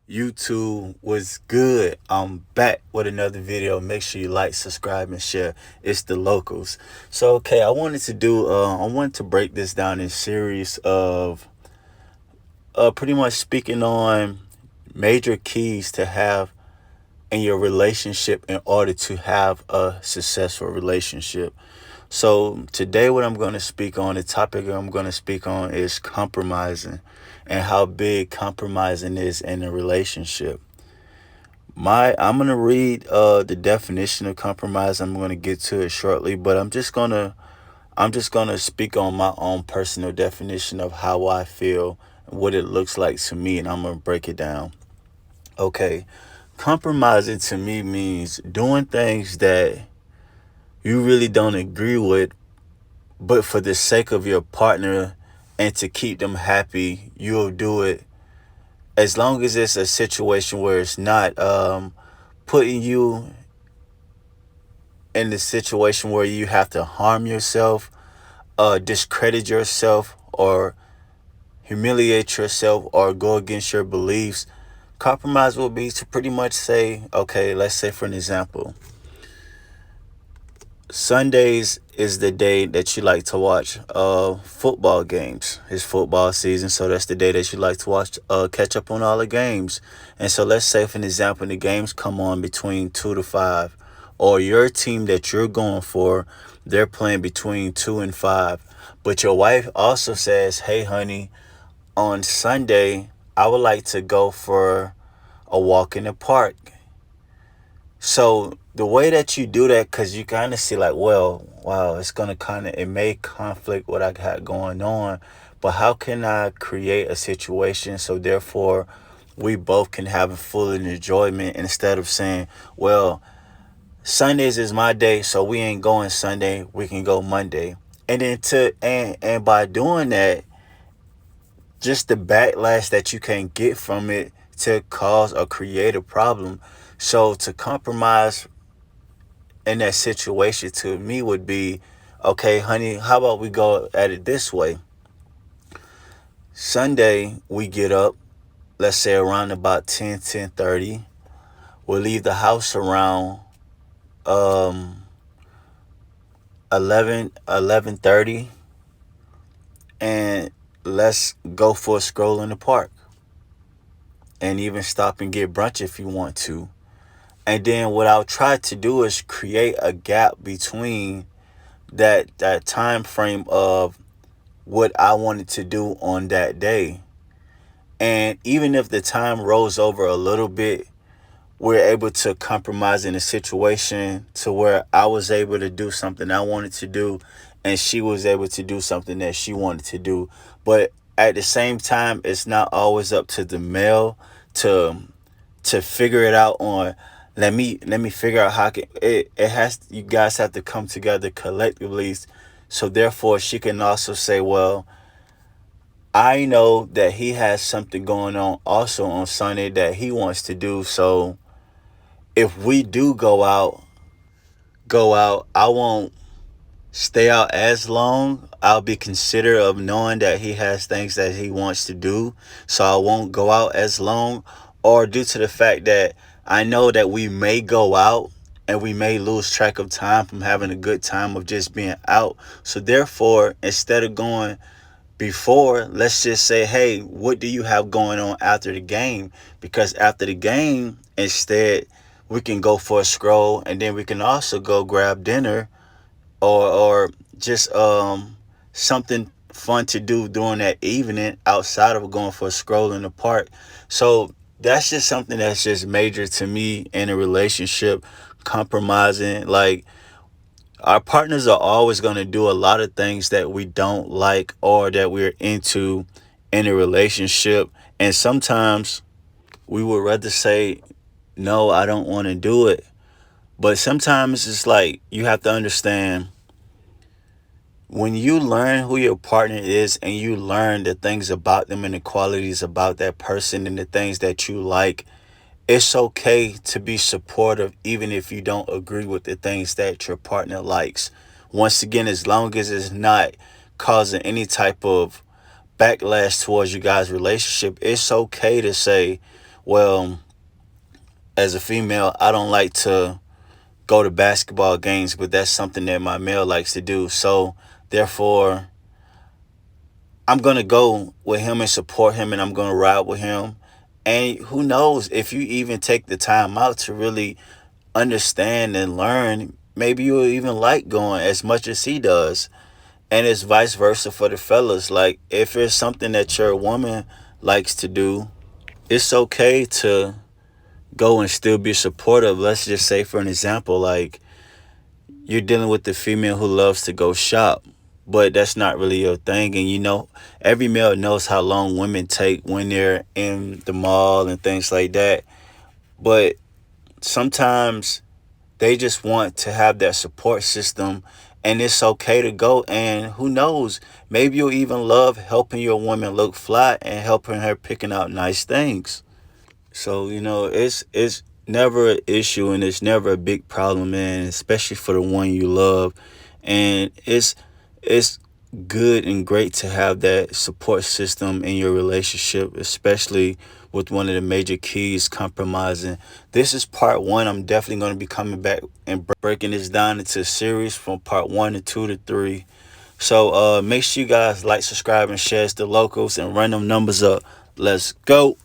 YouTube was good. I'm back with another video. Make sure you like, subscribe, and share. It's the locals. So okay, I wanted to break this down in series of pretty much speaking on major keys to have in your relationship in order to have a successful relationship. So today what the topic I'm going to speak on is compromising and how big compromising is in a relationship. I'm going to read the definition of compromise. I'm going to get to it shortly, but I'm just going to speak on my own personal definition of how I feel and what it looks like to me, and I'm going to break it down. Okay. Compromising to me means doing things that you really don't agree with, but for the sake of your partner and to keep them happy, you'll do it as long as it's a situation where it's not putting you in the situation where you have to harm yourself, discredit yourself, or humiliate yourself, or go against your beliefs. Compromise will be to pretty much say, okay, let's say for an example, Sundays is the day that you like to watch football games. It's football season, so that's the day that you like to watch, catch up on all the games. And so let's say for an example, the games come on between 2 to 5, or your team that you're going for, they're playing between 2 and 5. But your wife also says, "Hey, honey, on Sunday I would like to go for a walk in the park." So the way that you do that, because you kind of see like, well, wow, it may conflict what I got going on, but how can I create a situation so therefore we both can have a full enjoyment instead of saying, well, Sundays is my day, so we ain't going Sunday, we can go Monday. And by doing that, just the backlash that you can get from it to cause or create a problem. So to compromise in that situation to me would be, okay, honey, how about we go at it this way? Sunday we get up, let's say around about 10:30. We'll leave the house around um 11:30, and let's go for a stroll in the park, and even stop and get brunch if you want to. And then what I'll try to do is create a gap between that time frame of what I wanted to do on that day. And even if the time rolls over a little bit, we're able to compromise in a situation to where I was able to do something I wanted to do, and she was able to do something that she wanted to do. But at the same time, it's not always up to the male to figure it out on, let me figure out how can it has you guys have to come together collectively, so therefore she can also say, well, I know that he has something going on also on Sunday that he wants to do. So if we do go out, I won't stay out as long. I'll be considerate of knowing that he has things that he wants to do. So I won't go out as long. Or due to the fact that I know that we may go out and we may lose track of time from having a good time of just being out. So therefore, instead of going before, let's just say, hey, what do you have going on after the game? Because after the game, instead, we can go for a scroll, and then we can also go grab dinner, or just something fun to do during that evening outside of going for a stroll in the park. So that's just something that's just major to me in a relationship. Compromising, like, our partners are always going to do a lot of things that we don't like or that we're into in a relationship, and sometimes we would rather say, no, I don't want to do it. But sometimes it's like you have to understand, when you learn who your partner is and you learn the things about them and the qualities about that person and the things that you like, it's okay to be supportive even if you don't agree with the things that your partner likes. Once again, as long as it's not causing any type of backlash towards you guys' relationship, it's okay to say, Well, as a female, I don't like to go to basketball games, but that's something that my male likes to do. So therefore, I'm gonna go with him and support him, and I'm gonna ride with him. And who knows, if you even take the time out to really understand and learn, maybe you'll even like going as much as he does. And it's vice versa for the fellas. Like, if it's something that your woman likes to do, it's okay to go and still be supportive. Let's just say, for an example, like, you're dealing with the female who loves to go shop, but that's not really your thing. And every male knows how long women take when they're in the mall and things like that. But sometimes they just want to have that support system, and it's okay to go. And who knows, maybe you'll even love helping your woman look fly and helping her picking out nice things. So, it's never an issue, and it's never a big problem, man, especially for the one you love. And it's good and great to have that support system in your relationship, especially with one of the major keys, compromising. This is part one. I'm definitely going to be coming back and breaking this down into a series from part one to two to three. So make sure you guys like, subscribe, and share the locals and run them numbers up. Let's go.